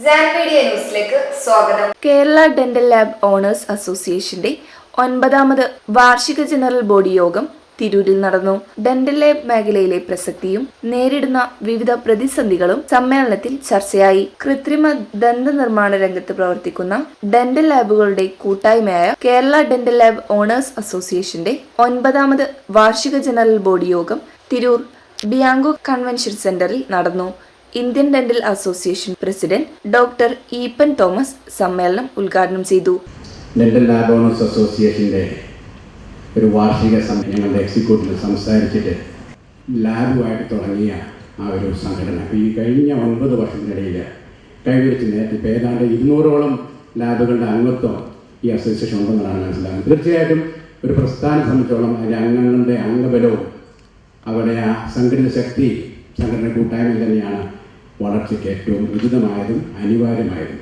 Media ന്യൂസിലേക്ക് സ്വാഗതം. Kerala dental lab owners അസോസിയേഷന്റെ 9ാമത് വാർഷിക ജനറൽ ബോഡി യോഗം തിരൂരിൽ നടന്നു. ഡെന്റൽ ലാബ് മേഖലയിലെ പ്രസക്തിയും നേരിടുന്ന വിവിധ പ്രതിസന്ധികളും സമ്മേളനത്തിൽ ചർച്ചയായി. കൃത്രിമ ദന്ത നിർമ്മാണ രംഗത്ത് പ്രവർത്തിക്കുന്ന ഡെന്റൽ ലാബുകളുടെ കൂട്ടായ്മയായ കേരള ഡെന്റൽ ലാബ് ഓണേഴ്സ് അസോസിയേഷന്റെ 9ാമത് വാർഷിക ജനറൽ ബോഡി യോഗം തിരൂർ ഡിയാങ്കോ കൺവെൻഷൻ സെന്ററിൽ നടന്നു. Indian dental association president doctor Eapen Thomas സമ്മേളനം ഉദ്ഘാടനം ചെയ്തു. ഡെന്റൽ ലാബ് ഓണേഴ്സ് അസോസിയേഷൻ്റെ ഒരു വാർഷിക ഞങ്ങളുടെ എക്സിക്യൂട്ടീവ് സംസാരിച്ചിട്ട് ലാബുമായിട്ട് തുടങ്ങിയ ആ ഒരു സംഘടന ഈ കഴിഞ്ഞ 9 വർഷത്തിനിടയിൽ കൈവരിച്ച് നേരത്തെ ഇപ്പോൾ ഏതാണ്ട് 200ഓളം ലാബുകളുടെ അംഗത്വം ഈ അസോസിയേഷൻ ഉണ്ടെന്നാണ് മനസ്സിലാകുന്നത്. തീർച്ചയായിട്ടും ഒരു പ്രസ്ഥാനം സംബന്ധിച്ചോളം അതിൻ്റെ അംഗങ്ങളുടെ അംഗബലവും അവരുടെ ആ സംഘടിത ശക്തി സംഘടന കൂട്ടായ്മ തന്നെയാണ് വളർച്ചയ്ക്ക് ഏറ്റവും ഉചിതമായതും അനിവാര്യമായതും.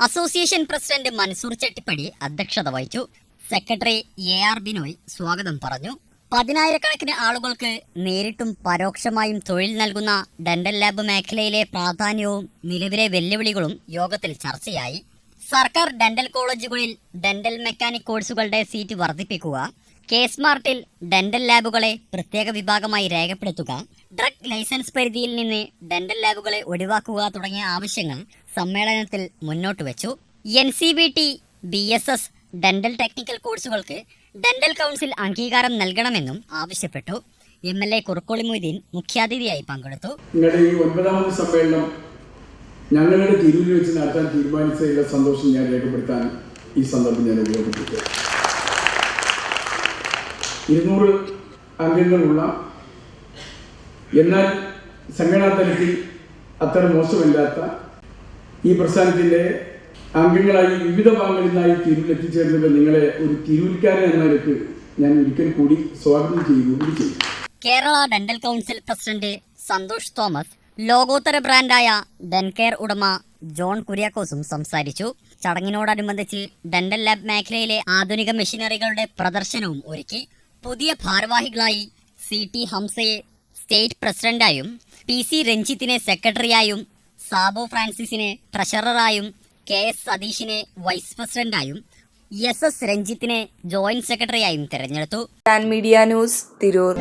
അസോസിയേഷൻ പ്രസിഡന്റ് മൻസൂർ ചെട്ടിപ്പടി അധ്യക്ഷത വഹിച്ചു. സെക്രട്ടറി AR ബിനോയ് സ്വാഗതം പറഞ്ഞു. 10,000-കണക്കിന് ആളുകൾക്ക് നേരിട്ടും പരോക്ഷമായും തൊഴിൽ നൽകുന്ന ഡെന്റൽ ലാബ് മേഖലയിലെ പ്രാധാന്യവും നിലവിലെ വെല്ലുവിളികളും യോഗത്തിൽ ചർച്ചയായി. സർക്കാർ ഡെന്റൽ കോളേജുകളിൽ ഡെന്റൽ മെക്കാനിക് കോഴ്സുകളുടെ സീറ്റ് വർദ്ധിപ്പിക്കുക, K-സ്മാർട്ടിൽ ഡെന്റൽ ലാബുകളെ പ്രത്യേക വിഭാഗമായി രേഖപ്പെടുത്തുക, ഡ്രഗ് ലൈസൻസ് പരിധിയിൽ നിന്ന് ഡെന്റൽ ലാബുകളെ ഒഴിവാക്കുക തുടങ്ങിയ ആവശ്യങ്ങൾ സമ്മേളനത്തിൽ മുന്നോട്ട് വെച്ചു. NCVT, BSS ഡെന്റൽ ടെക്നിക്കൽ കോഴ്സുകൾക്ക് ഡെന്റൽ കൗൺസിൽ അംഗീകാരം നൽകണമെന്നും ആവശ്യപ്പെട്ടു. MLA കുറുക്കോളി മൊയ്തീൻ മുഖ്യാതിഥിയായി പങ്കെടുത്തു. നിങ്ങളുടെ ഈ 9ാമത് സമ്മേളനം ഞങ്ങളുടെ തിരൂരിൽ വെച്ച് നടത്താൻ തീരുമാനിച്ചതിലുള്ള സന്തോഷം ഞാൻ രേഖപ്പെടുത്താൻ ഈ സന്ദർഭം ഞാൻ ഉപയോഗപ്പെടുത്തുക. 200 അംഗങ്ങളുള്ള എന്നാൽ സംഘടനാ തലത്തിൽ അത്ര മോശമല്ലാത്ത ഈ പ്രസ്ഥാനത്തിൻ്റെ അംഗങ്ങളായി വിവിധ ഭാഗങ്ങളിൽ നിന്നായി തിരൂരിൽ എത്തിച്ചേർന്നത് നിങ്ങളെ ഒരു തിരൂരിക്കാരൻ എന്ന നിലയ്ക്ക് ഞാൻ ഒരിക്കൽ കൂടി സ്വാഗതം ചെയ്യുകയും. Kerala dental council president Santhosh Thomas, ലോകോത്തര ബ്രാൻഡായ ഡെൻകെയർ ഉടമ ജോൺ കുര്യാക്കോസും സംസാരിച്ചു. ചടങ്ങിനോടനുബന്ധിച്ച് ഡെന്റൽ ലാബ് മേഖലയിലെ ആധുനിക മെഷീനറികളുടെ പ്രദർശനവും ഒരുക്കി. പുതിയ ഭാരവാഹികളായി CT ഹംസയെ സ്റ്റേറ്റ് പ്രസിഡന്റായും, PC രഞ്ജിത്തിനെ സെക്രട്ടറിയായും, സാബോ ഫ്രാൻസിസിനെ ട്രഷററായും, KS സതീഷിനെ വൈസ് പ്രസിഡന്റായും, SS രഞ്ജിത്തിനെ ജോയിന്റ് സെക്രട്ടറിയായും തെരഞ്ഞെടുത്തു. Media news Tirur.